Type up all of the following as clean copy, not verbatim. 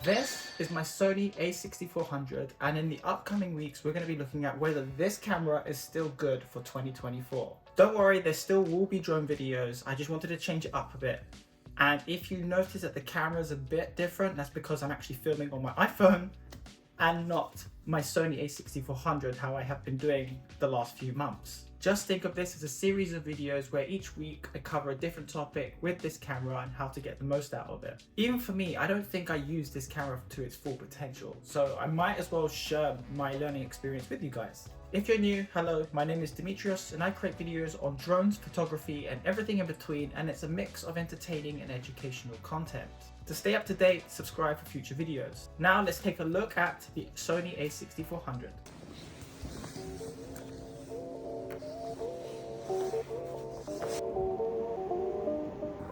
This is my Sony a6400, and in the upcoming weeks we're going to be looking at whether this camera is still good for 2024. Don't worry, there still will be drone videos, I just wanted to change it up a bit. And if you notice that the camera is a bit different, that's because I'm actually filming on my iPhone and not my Sony a6400, how I have been doing the last few months. Just think of this as a series of videos where each week I cover a different topic with this camera and how to get the most out of it. Even for me, I don't think I use this camera to its full potential, so I might as well share my learning experience with you guys. If you're new, hello, my name is Demetrius and I create videos on drones, photography and everything in between, and it's a mix of entertaining and educational content. To stay up to date, subscribe for future videos. Now let's take a look at the Sony a6400.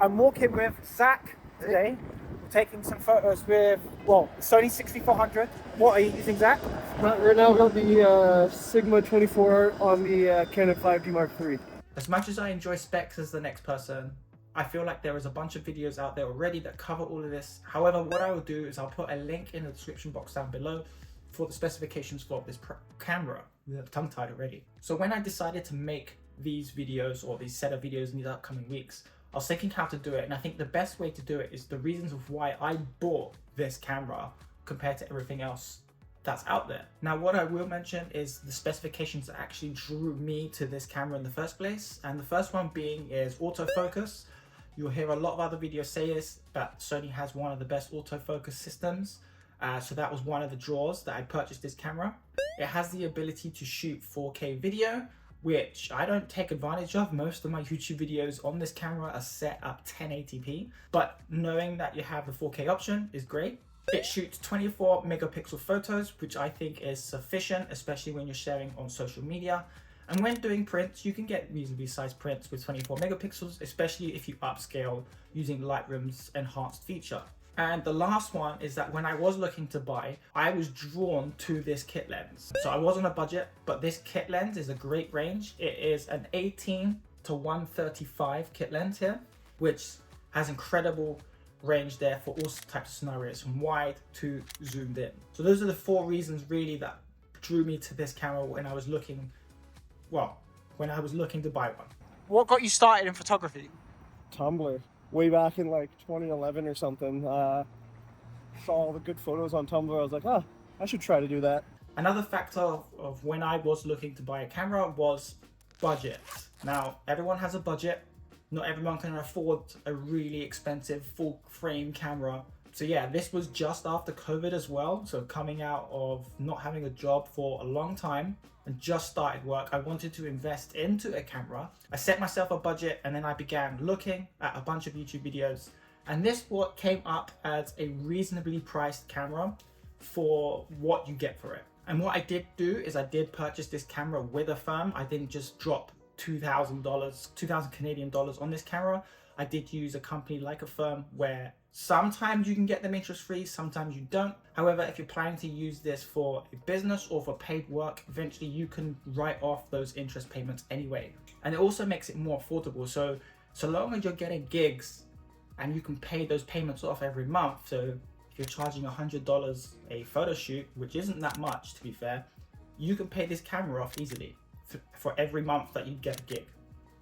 I'm walking with Zach today. We're taking some photos with, well, Sony 6400. What are you using, Zach? Right now, I've got the Sigma 24 on the Canon 5D Mark III. As much as I enjoy specs as the next person, I feel like there is a bunch of videos out there already that cover all of this. However, what I will do is I'll put a link in the description box down below for the specifications for this camera. Tongue-tied already. So when I decided to make these videos, or these set of videos in these upcoming weeks, I was thinking how to do it, and I think the best way to do it is the reasons of why I bought this camera compared to everything else that's out there. Now, what I will mention is the specifications that actually drew me to this camera in the first place, and the first one being is autofocus. You'll hear a lot of other videos say this, but Sony has one of the best autofocus systems. So that was one of the draws that I purchased this camera. It has the ability to shoot 4K video, which I don't take advantage of. Most of my YouTube videos on this camera are set up 1080p, but knowing that you have the 4K option is great. It shoots 24 megapixel photos, which I think is sufficient, especially when you're sharing on social media. And when doing prints, you can get reasonably sized prints with 24 megapixels, especially if you upscale using Lightroom's enhanced feature. And the last one is that when I was looking to buy, I was drawn to this kit lens. So I was on a budget, but this kit lens is a great range. It is an 18 to 135 kit lens here, which has incredible range there for all types of scenarios, from wide to zoomed in. So those are the four reasons really that drew me to this camera when I was looking, to buy one. What got you started in photography? Tumblr. Way back in like 2011 or something. Saw all the good photos on Tumblr. I was like, I should try to do that. Another factor of when I was looking to buy a camera was budget. Now, everyone has a budget. Not everyone can afford a really expensive full frame camera. So yeah, this was just after COVID as well. So coming out of not having a job for a long time and just started work, I wanted to invest into a camera. I set myself a budget and then I began looking at a bunch of YouTube videos. And this what came up as a reasonably priced camera for what you get for it. And what I did do is I did purchase this camera with a firm. I didn't just drop $2,000, 2,000 Canadian dollars on this camera. I did use a company like a firm where sometimes you can get them interest free, sometimes you don't. However, if you're planning to use this for a business or for paid work, eventually you can write off those interest payments anyway. And it also makes it more affordable. So long as you're getting gigs and you can pay those payments off every month. So if you're charging $100 a photo shoot, which isn't that much to be fair, you can pay this camera off easily for every month that you get a gig.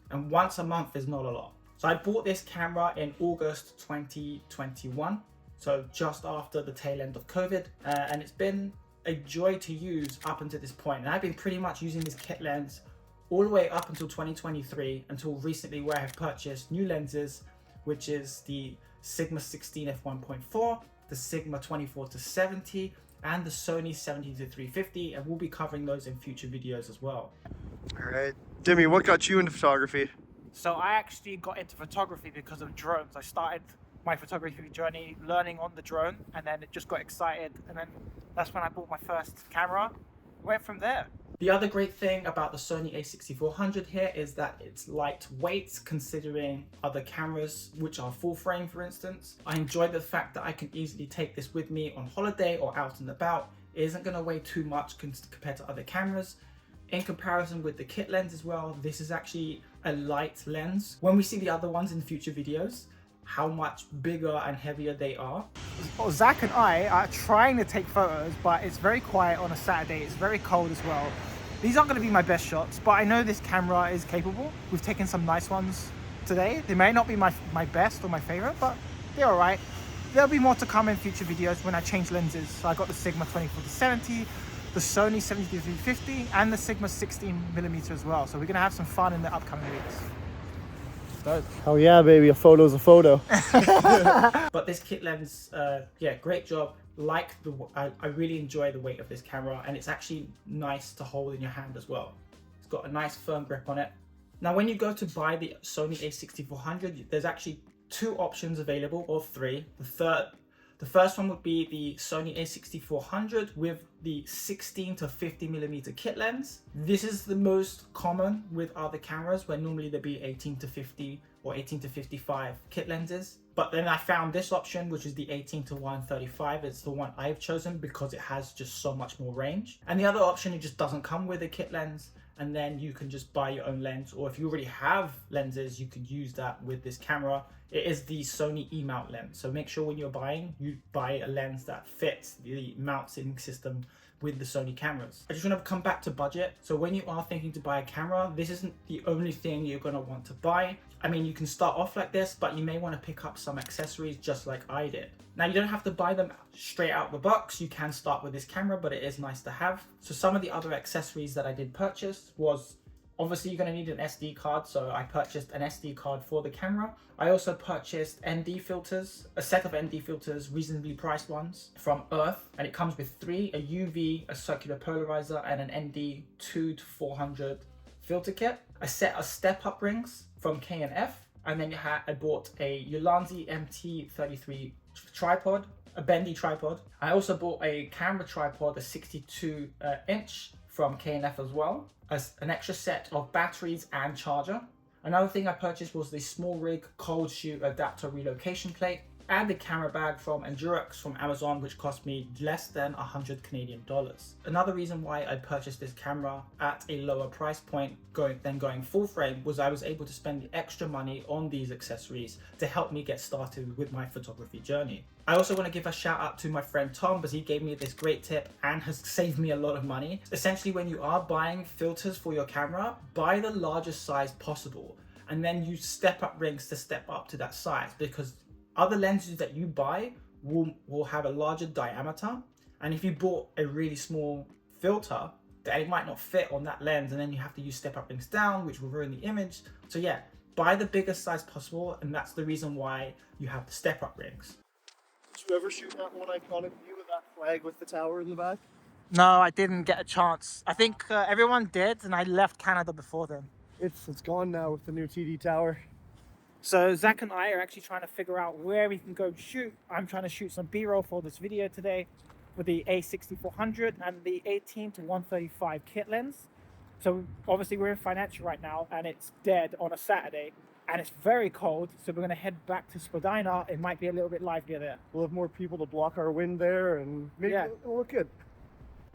And once a month is not a lot. So I bought this camera in August 2021, so just after the tail end of COVID, and it's been a joy to use up until this point. And I've been pretty much using this kit lens all the way up until 2023, until recently where I've purchased new lenses, which is the Sigma 16 f1.4, the Sigma 24-70, and the Sony 70-350, and we'll be covering those in future videos as well. All right. Demi, what got you into photography? So I actually got into photography because of drones. I started my photography journey learning on the drone, and then it just got excited, and then that's when I bought my first camera. Went from there. The other great thing about the Sony a6400 here is that it's lightweight considering other cameras which are full frame, for instance. I enjoy the fact that I can easily take this with me on holiday or out and about. It isn't going to weigh too much compared to other cameras. In comparison with the kit lens as well, this is actually a light lens. When we see the other ones in future videos, how much bigger and heavier they are. Well, Zach and I are trying to take photos, but it's very quiet on a Saturday. It's very cold as well. These aren't going to be my best shots, but I know this camera is capable. We've taken some nice ones today. They may not be my best or my favorite, but they're all right. There'll be more to come in future videos when I change lenses. So I got the Sigma 24-70, the Sony a6400, and the Sigma 16mm as well. So we're going to have some fun in the upcoming weeks. Oh yeah, baby, a photo's a photo. But this kit lens, yeah, great job. I really enjoy the weight of this camera, and it's actually nice to hold in your hand as well. It's got a nice firm grip on it. Now, when you go to buy the Sony a6400, there's actually 2 options available, or 3. The first one would be the Sony a6400 with the 16 to 50mm kit lens. This is the most common with other cameras, where normally there'd be 18 to 50 or 18 to 55 kit lenses. But then I found this option, which is the 18 to 135. It's the one I've chosen because it has just so much more range. And the other option, it just doesn't come with a kit lens, and then you can just buy your own lens, or if you already have lenses, you could use that with this camera. It is the Sony E-mount lens, so make sure when you're buying, you buy a lens that fits the mounting system with the Sony cameras. I just want to come back to budget. So when you are thinking to buy a camera, this isn't the only thing you're going to want to buy. I mean, you can start off like this, but you may want to pick up some accessories just like I did. Now, you don't have to buy them straight out the box. You can start with this camera, but it is nice to have. So some of the other accessories that I did purchase was, obviously you're going to need an SD card, so I purchased an SD card for the camera. I also purchased ND filters, a set of ND filters, reasonably priced ones from Earth, and it comes with 3, a UV, a circular polarizer, and an ND 2 to 400 filter kit. A set of step-up rings from K&F, and then I bought a Ulanzi MT33 tripod, a bendy tripod. I also bought a camera tripod, a 62 inch from K&F as well, as an extra set of batteries and charger. Another thing I purchased was the small rig cold shoe adapter relocation plate, and the camera bag from Endurex from Amazon, which cost me less than 100 Canadian dollars. Another reason why I purchased this camera at a lower price point than going full frame was I was able to spend the extra money on these accessories to help me get started with my photography journey. I also want to give a shout out to my friend Tom, because he gave me this great tip and has saved me a lot of money. Essentially, when you are buying filters for your camera, buy the largest size possible, and then use step-up rings to step up to that size, because other lenses that you buy will have a larger diameter, and if you bought a really small filter, then it might not fit on that lens, and then you have to use step-up rings down, which will ruin the image. So yeah, buy the biggest size possible, and that's the reason why you have the step-up rings. Did you ever shoot that one iconic view of that flag with the tower in the back? No, I didn't get a chance. I think everyone did, and I left Canada before then. It's gone now with the new TD tower. So Zach and I are actually trying to figure out where we can go shoot. I'm trying to shoot some B-roll for this video today with the a6400 and the 18 to 135 kit lens. So obviously we're in financial right now, and it's dead on a Saturday, and it's very cold, so we're going to head back to Spadina. It might be a little bit livelier there. We'll have more people to block our wind there, and maybe it'll look good.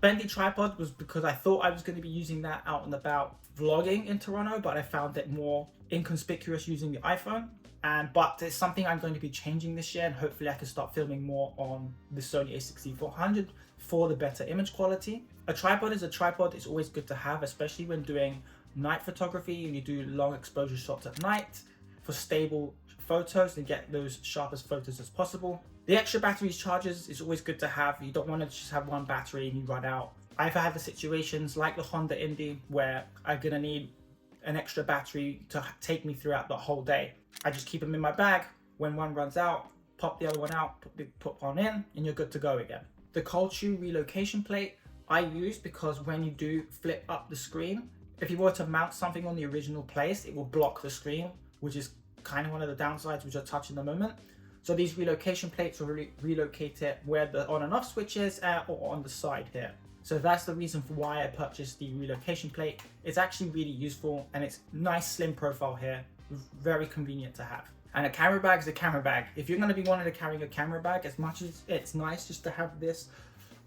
Bendy tripod was because I thought I was going to be using that out and about vlogging in Toronto, but I found it more inconspicuous using the iPhone. But it's something I'm going to be changing this year, and hopefully I can start filming more on the Sony a6400 for the better image quality. A tripod is a tripod. It's always good to have, especially when doing night photography and you do long exposure shots at night for stable photos and get those sharpest photos as possible. The extra batteries chargers is always good to have. You don't want to just have one battery and you run out. I've had the situations like the Honda Indy where I'm gonna need an extra battery to take me throughout the whole day. I just keep them in my bag. When one runs out, pop the other one out, put one in, and you're good to go again. The cold shoe relocation plate I use because when you do flip up the screen, if you were to mount something on the original place, it will block the screen, which is kind of one of the downsides, which I'll touch in a moment. So these relocation plates will relocate it where the on and off switch is or on the side here. So that's the reason for why I purchased the relocation plate. It's actually really useful, and it's nice slim profile here, very convenient to have. And a camera bag is a camera bag. If you're going to be wanting to carry a camera bag, as much as it's nice just to have this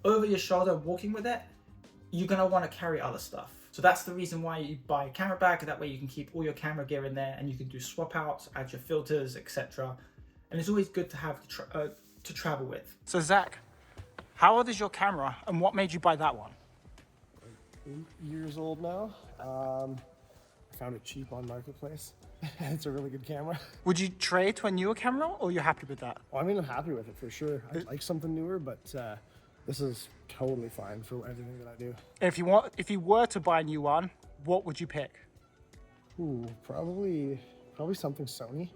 over your shoulder walking with it, you're going to want to carry other stuff. So that's the reason why you buy a camera bag. That way you can keep all your camera gear in there, and you can do swap outs, add your filters, etc. and it's always good to have to travel with. So Zach, how old is your camera and what made you buy that one? 8 years old now. I found it cheap on Marketplace. It's a really good camera. Would you trade to a newer camera or you're happy with that? Well, I mean, I'm happy with it for sure. I'd like something newer, but this is totally fine for everything that I do. If you were to buy a new one, what would you pick? Ooh, probably something Sony.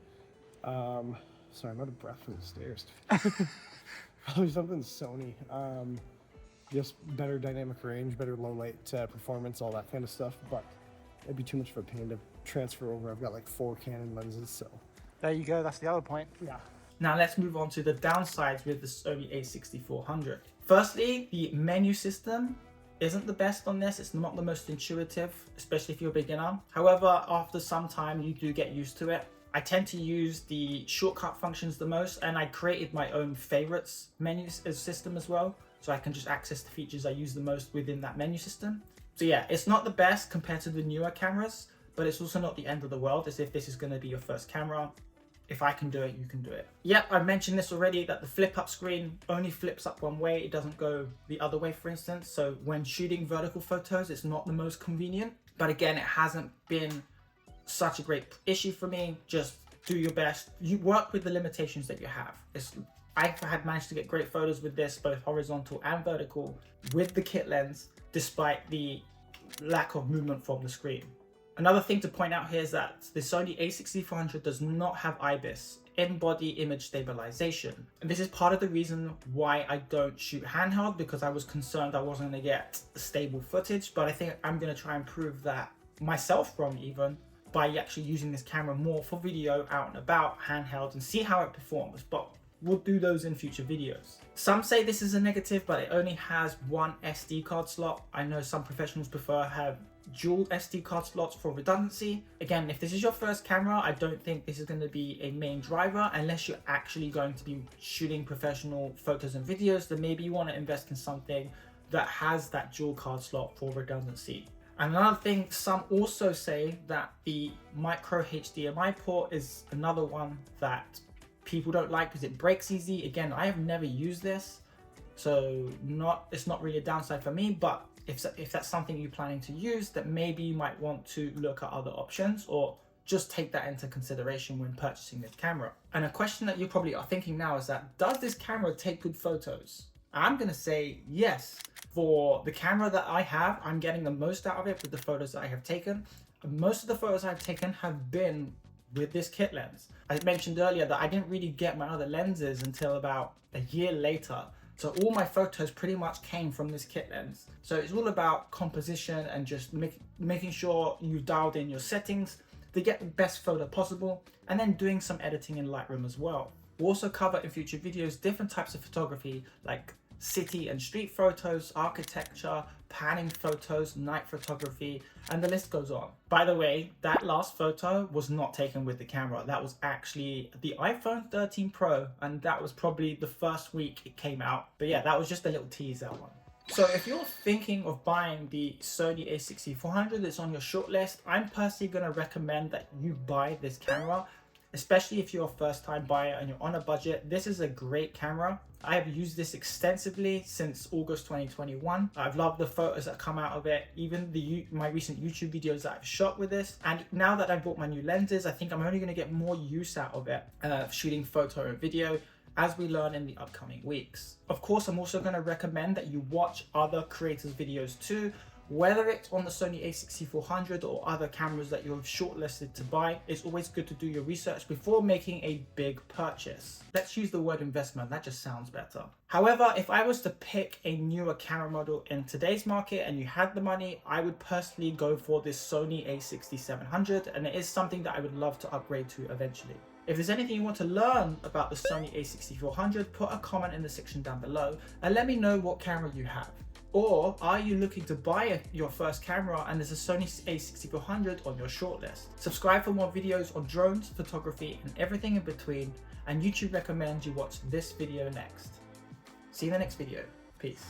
Sorry, I'm out of breath from the stairs. Probably something Sony. Just better dynamic range, better low light performance, all that kind of stuff. But it'd be too much of a pain to transfer over. I've got like 4 Canon lenses, so. There you go, that's the other point. Yeah. Now let's move on to the downsides with the Sony a6400. Firstly, the menu system isn't the best on this. It's not the most intuitive, especially if you're a beginner. However, after some time, you do get used to it. I tend to use the shortcut functions the most, and I created my own favorites menu system as well, so I can just access the features I use the most within that menu system. So yeah, it's not the best compared to the newer cameras, but it's also not the end of the world, as if this is going to be your first camera. If I can do it, you can do it. Yep, I mentioned this already, that the flip up screen only flips up one way. It doesn't go the other way, for instance. So when shooting vertical photos, it's not the most convenient. But again, it hasn't been such a great issue for me. Just do your best. You work with the limitations that you have. I had managed to get great photos with this, both horizontal and vertical, with the kit lens, despite the lack of movement from the screen. Another thing to point out here is that the Sony a6400 does not have IBIS, in-body image stabilization. And this is part of the reason why I don't shoot handheld, because I was concerned I wasn't going to get stable footage. But I think I'm going to try and prove that myself wrong, even by actually using this camera more for video, out and about, handheld, and see how it performs. But we'll do those in future videos. Some say this is a negative, but it only has one SD card slot. I know some professionals prefer have dual SD card slots for redundancy. Again, if this is your first camera, I don't think this is going to be a main driver unless you're actually going to be shooting professional photos and videos. Then maybe you want to invest in something that has that dual card slot for redundancy. And another thing, some also say that the micro HDMI port is another one that people don't like because it breaks easy. Again, I have never used this, so it's not really a downside for me. But if that's something you're planning to use, that maybe you might want to look at other options, or just take that into consideration when purchasing this camera. And a question that you probably are thinking now is that, does this camera take good photos? I'm gonna say yes. For the camera that I have, I'm getting the most out of it with the photos that I have taken. Most of the photos I've taken have been with this kit lens. I mentioned earlier that I didn't really get my other lenses until about a year later. So all my photos pretty much came from this kit lens. So it's all about composition and just making sure you've dialed in your settings to get the best photo possible, and then doing some editing in Lightroom as well. We'll also cover in future videos different types of photography, like city and street photos, architecture, panning photos, night photography, and the list goes on. By the way, that last photo was not taken with the camera. That was actually the iPhone 13 Pro, and that was probably the first week it came out. But yeah, that was just a little teaser one. So if you're thinking of buying the Sony a6400 that's on your shortlist, I'm personally going to recommend that you buy this camera, especially if you're a first-time buyer and you're on a budget. This is a great camera. I have used this extensively since August 2021. I've loved the photos that come out of it, even my recent YouTube videos that I've shot with this. And now that I bought my new lenses, I think I'm only going to get more use out of it, shooting photo and video, as we learn in the upcoming weeks. Of course, I'm also going to recommend that you watch other creators' videos too, whether it's on the Sony a6400 or other cameras that you've shortlisted to buy. It's always good to do your research before making a big purchase. Let's use the word investment, that just sounds better. However, if I was to pick a newer camera model in today's market and you had the money, I would personally go for this Sony a6700, and it is something that I would love to upgrade to eventually. If there's anything you want to learn about the Sony a6400, put a comment in the section down below and let me know what camera you have. Or are you looking to buy your first camera and there's a Sony a6400 on your shortlist? Subscribe for more videos on drones, photography, and everything in between, and YouTube recommends you watch this video next. See you in the next video. Peace.